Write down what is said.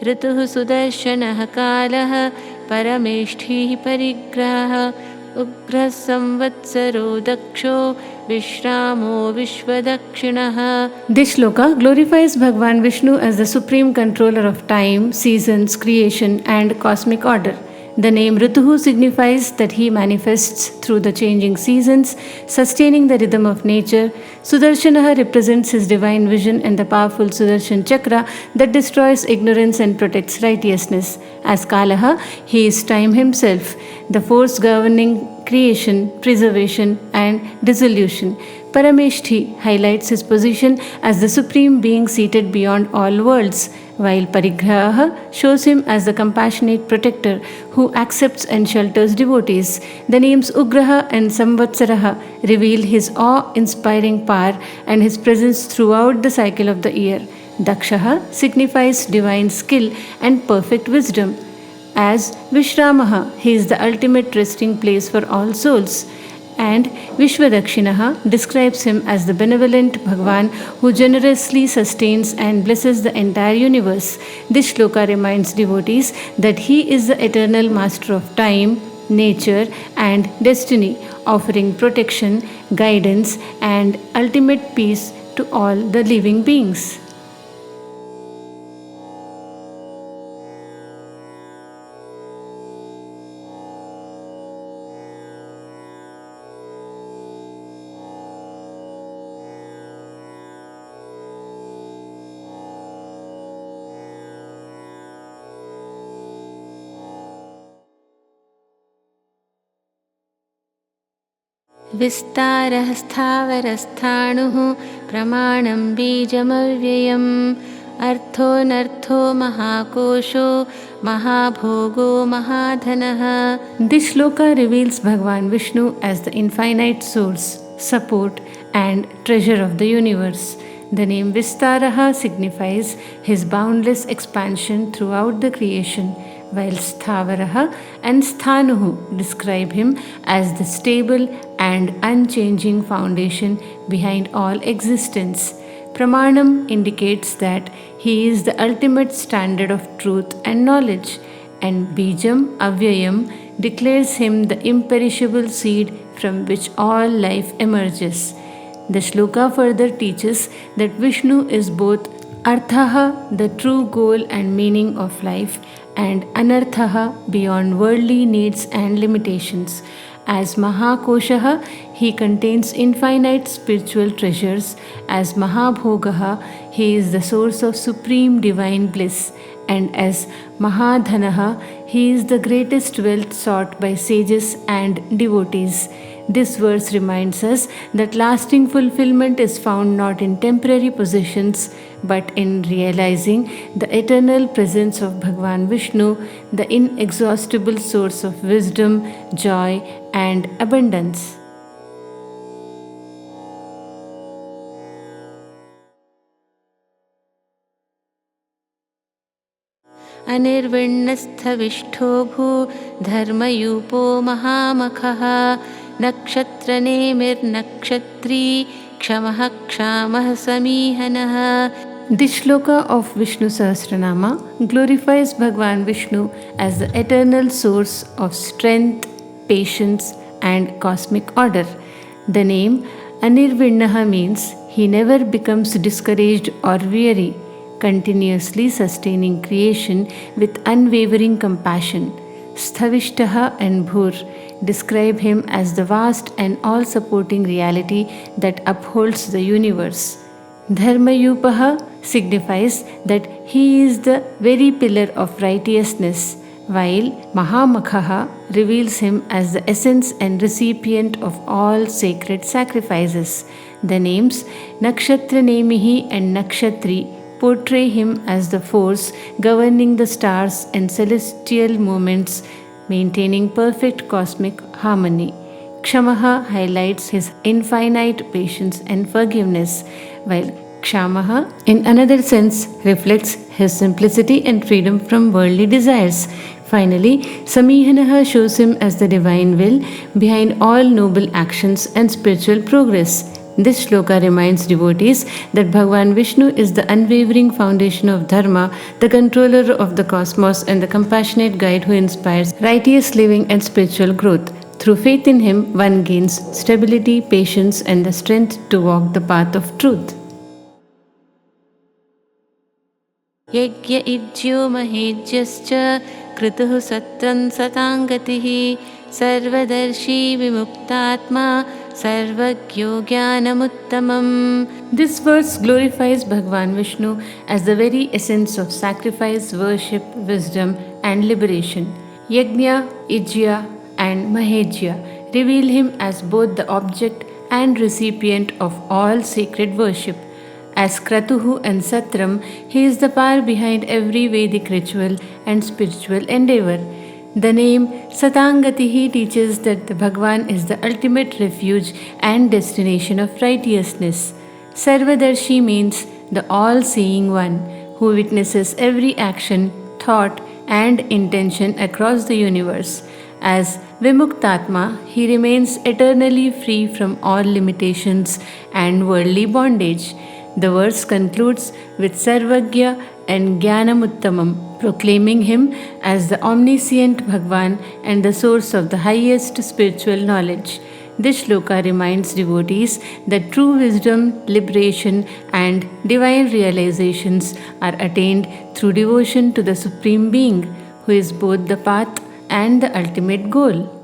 ऋतुः सुदर्शनः कालः परमेष्ठिः परिग्रहः उग्रः संवत्सरो दक्षो विश्रामो विश्वदक्षिणः. This shloka glorifies Bhagwan Vishnu as the supreme controller of time, seasons, creation and cosmic order. The name Rituhu signifies that he manifests through the changing seasons, sustaining the rhythm of nature. Sudarshanaha represents his divine vision and the powerful Sudarshan Chakra that destroys ignorance and protects righteousness. As Kalaha, he is time himself, the force governing creation, preservation and dissolution. Parameshthi highlights his position as the supreme being seated beyond all worlds, while Parigraha shows him as the compassionate protector who accepts and shelters devotees. The names Ugraha and Samvatsaraha reveal his awe-inspiring power and his presence throughout the cycle of the year. Dakshaha signifies divine skill and perfect wisdom. As Vishramaha, he is the ultimate resting place for all souls. And Vishwadakshinaha describes him as the benevolent Bhagwan who generously sustains and blesses the entire universe. This shloka reminds devotees that he is the eternal master of time, nature and destiny, offering protection, guidance and ultimate peace to all the living beings. विस्तारः स्थावरस्थाणुः प्रमाणं बीजमव्ययम् अर्थोऽनर्थो महाकोशो महाभोगो महाधनः. This shloka reveals Bhagwan Vishnu as the infinite source, support and treasure of the universe. The name Vistaraha signifies his boundless expansion throughout the creation, while Sthavaraha and Sthanuhu describe him as the stable and unchanging foundation behind all existence. Pramanam indicates that he is the ultimate standard of truth and knowledge, and Bijam Avyayam declares him the imperishable seed from which all life emerges. The shloka further teaches that Vishnu is both Arthaha, the true goal and meaning of life, and Anarthaha, beyond worldly needs and limitations. As Mahakoshaha, he contains infinite spiritual treasures. As Mahabhogaha, he is the source of supreme divine bliss. And as Mahadhanaha, he is the greatest wealth sought by sages and devotees. This verse reminds us that lasting fulfillment is found not in temporary possessions but in realizing the eternal presence of Bhagwan Vishnu, the inexhaustible source of wisdom, joy, and abundance. अनिर्विण्णस्थविष्ठो भू धर्मयूपो महामखः नक्षत्रनेमिर्नक्षत्री क्षमः क्षामः समीहनः. This shloka of Vishnu Sahasranama glorifies Bhagwan Vishnu as the eternal source of strength, patience, and cosmic order. The name Anirvinnaha means he never becomes discouraged or weary, continuously sustaining creation with unwavering compassion. Sthavishtaha and Bhur describe him as the vast and all-supporting reality that upholds the universe. Dharmayupaha signifies that he is the very pillar of righteousness, while Mahamakhaha reveals him as the essence and recipient of all sacred sacrifices. The names Nakshatra-nemihi and Nakshatri portray him as the force governing the stars and celestial movements, maintaining perfect cosmic harmony. Kshamaha highlights his infinite patience and forgiveness, while Kshamaha, in another sense, reflects his simplicity and freedom from worldly desires. Finally, Samihanaha shows him as the divine will behind all noble actions and spiritual progress. This shloka reminds devotees that Bhagavan Vishnu is the unwavering foundation of dharma, the controller of the cosmos, and the compassionate guide who inspires righteous living and spiritual growth. Through faith in him, one gains stability, patience, and the strength to walk the path of truth. यज्ञ इज्यो महेज्यश्च क्रतुः सत्रं सताङ्गतिः सर्वदर्शी विमुक्तात्मा सर्वज्ञो ज्ञानमुत्तमम्. This verse glorifies Bhagavan Vishnu as the very essence of sacrifice, worship, wisdom, and liberation. Yajna, Ijya, and Mahejya reveal him as both the object and recipient of all sacred worship. As Kratuhu and Satram, he is the power behind every Vedic ritual and spiritual endeavor. The name Satangatihi teaches that the Bhagavan is the ultimate refuge and destination of righteousness. Sarvadarshi means the all-seeing one, who witnesses every action, thought, and intention across the universe. As Vimuktatma, he remains eternally free from all limitations and worldly bondage. The verse concludes with Sarvagya and Jnanamuttamam, proclaiming him as the omniscient Bhagavan and the source of the highest spiritual knowledge. This shloka reminds devotees that true wisdom, liberation, and divine realizations are attained through devotion to the Supreme Being, who is both the path and the ultimate goal.